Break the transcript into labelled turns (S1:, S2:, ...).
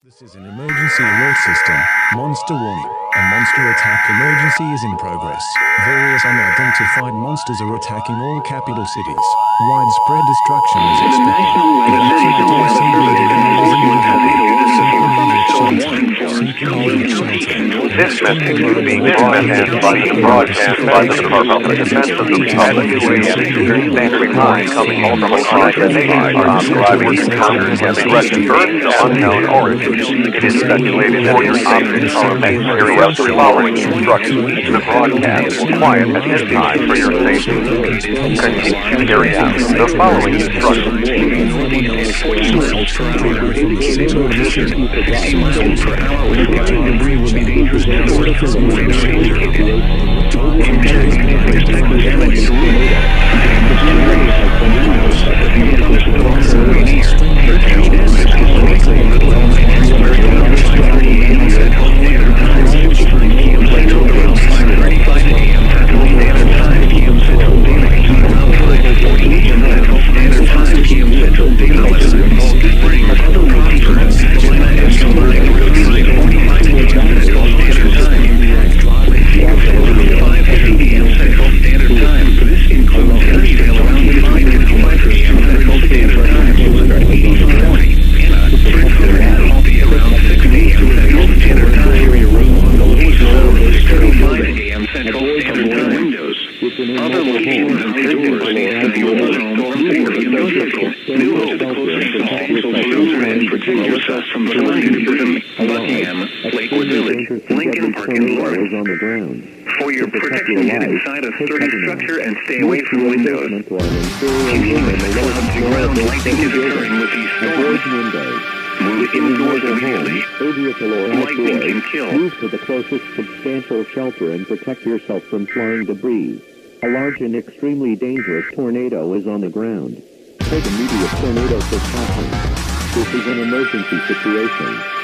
S1: This is an emergency alert system. Monster warning. A monster attack emergency is in progress. Various unidentified monsters are attacking all capital cities. Widespread destruction is expected.
S2: This message is being broadcast by the Department of Defense of the EAS standard line coming from across the nation describing encounters and threats of unknown origin. It is speculated that your objects are necessary as the following instructions. The broadcast is quiet at this time for your safety. Continue to carry out the following instructions. Other locations and frequencies to the old storm theory of the vehicle. New to the closest shelter and protect yourself from the London, Buckingham, Lakewood Village, Lincoln Park, and more. For your protection, get inside a sturdy structure and stay away from windows. Continuous close to ground lightning is occurring with these storms. Move indoors immediately. Lightning can kill.
S3: Move to the closest substantial shelter and protect yourself from flying debris. A large and extremely dangerous tornado is on the ground. Take immediate tornado precautions. This is an emergency situation.